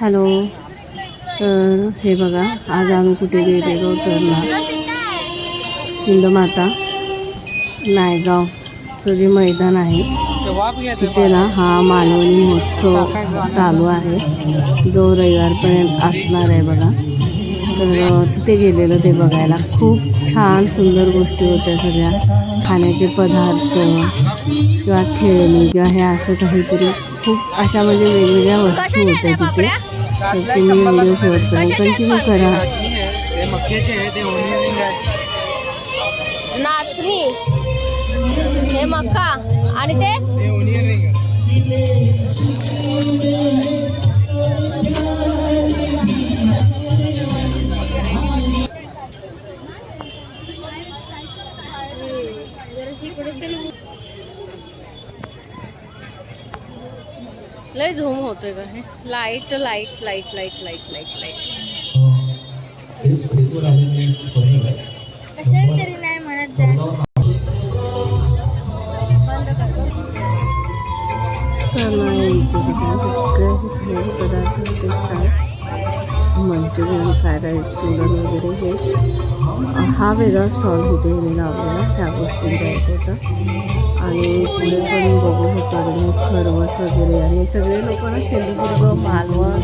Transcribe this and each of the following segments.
Hello. तर हे बघा, आज आम्ही कुठे गेलेलो तर ना हिंदमाता नायगावचं जे मैदान आहे तिथे ना हा मालवणी महोत्सव चालू आहे, जो रविवारपर्यंत असणार आहे बघा. तर तिथे गेलेलं ते बघायला. खूप छान सुंदर गोष्टी होत्या, सगळ्या खाण्याचे पदार्थ किंवा खेळणी किंवा हे असं काहीतरी खूप अशा म्हणजे वेगवेगळ्या वस्तू होत्या तिथे. तर तुम्ही व्हिडिओ शेवटपर्यंत कंटिन्यू करा. नाचणी, हे मका आणि ते लय झूम होतोय का हे. Light light light light light light light कशाला तरी नाही म्हणत जा. बंद कर. तर नाही इथे सगळे असे खाण्याचे पदार्थ होते छान. मंचुरियन, फ्राईड राईस, नूडल वगैरे हे हा वेगळा स्टॉल तिथे लावलेला ह्या गोष्टींचा एक होता. आणि पुढे पण बघू शकतो खरवस वगैरे. आणि हे सगळे लोक ना सिंधुदुर्ग, मालवण,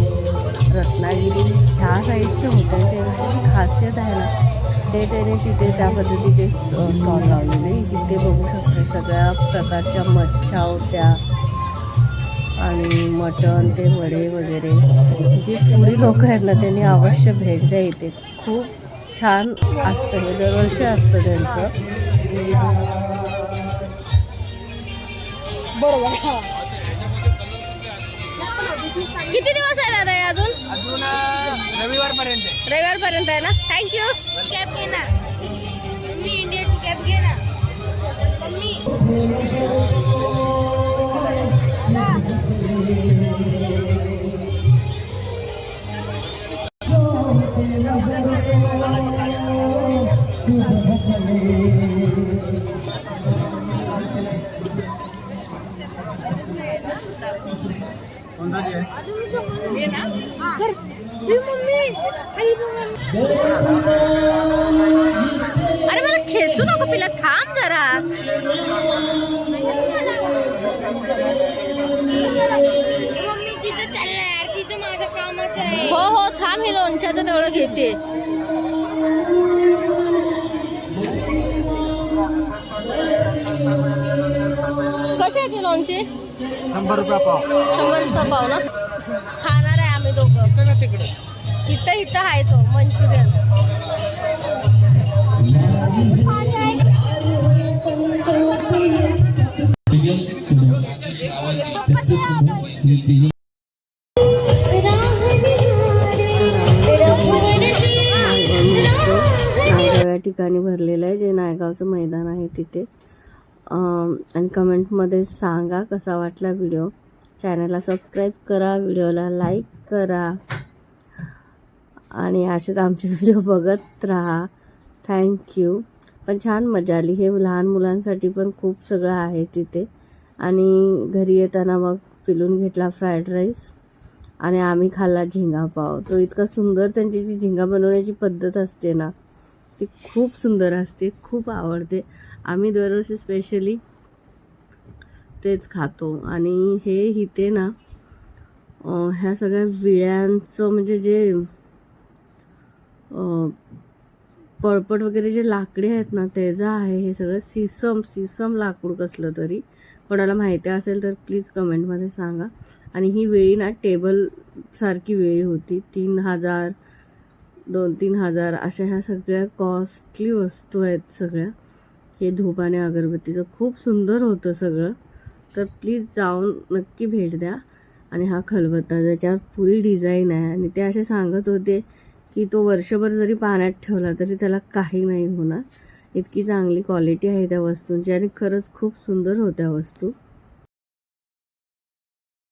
रत्नागिरी ह्या साईडचे होते. त्यांची खासियत आहे ना, ते त्याने तिथे त्या पद्धतीचे स्टॉल लावलेले. तिथे बघू शकतो सगळ्या प्रकारच्या मच्छ्या होत्या आणि मटण, ते वडे वगैरे. जी फुडी लोक आहेत ना त्यांनी अवश्य भेट द्या इथे. खूप छान असतं, हे दरवर्षी असतं त्यांचं. बरोबर. किती दिवस आहे दादा अजून? रविवारपर्यंत आहे ना. थँक्यू. कॅब घे ना मी, इंडियाची कॅब घे ना मम्मी. अरे मला खेचू नको पिला, थांब जरा. मम्मी तिथे चाललाय, तिथे माझं कामाचं आहे. हो हो थांब, हे लोणच्याचं तेवढं घेते. कसे आहे ते लोणचे? 100 रुपये पाव. 100 रुपये पाव ना. खाणार आहे आम्ही दोघं. इथं इथं आहे तो मंचुरियन. नायगाव या ठिकाणी भरलेलं आहे, जे नायगावचं मैदान आहे तिथे. आणि कमेंटमध्ये सांगा कसा वाटला व्हिडिओ. चॅनलला सबस्क्राईब करा, व्हिडिओला लाईक करा आणि असेच आमचे व्हिडिओ बघत राहा. थँक्यू. पण छान मजा आली. हे लहान मुलांसाठी पण खूप सगळं आहे तिथे. आणि घरी येताना मग पिलून घेतला फ्राईड राईस आणि आम्ही खाल्ला झिंगा पाव. तो इतका सुंदर, त्यांची जी झिंगा बनवण्याची पद्धत असते ना ती खूप सुंदर असते, खूप आवडते. आम्ही दरवर्षी स्पेशली तेच खातो. आणि हे इथे ना ह्या सगळ्या विळ्यांचं म्हणजे जे पळपट वगैरे जे लाकडे आहेत ना त्याचं आहे हे सगळं. सिसम लाकूड कसलं तरी. कोणाला माहिती असेल तर प्लीज कमेंटमध्ये सांगा. आणि ही वेळी ना टेबल सारखी वेळी होती. 3000, 2-3 अशा ह्या सगळ्या कॉस्टली वस्तू आहेत सगळ्या. हे धूप आणि अगरबत्तीचं खूप सुंदर होतं सगळं. तर प्लीज जाऊन नक्की भेट द्या. आणि हा खलबत्ता ज्याच्यावर पुरी डिझाईन आहे. आणि ते असे सांगत होते की तो वर्षभर जरी पाण्यात ठेवला तरी त्याला काही नाही होणार. इतकी चांगली क्वालिटी आहे त्या वस्तूंची आणि खरंच खूप सुंदर होत्या वस्तू.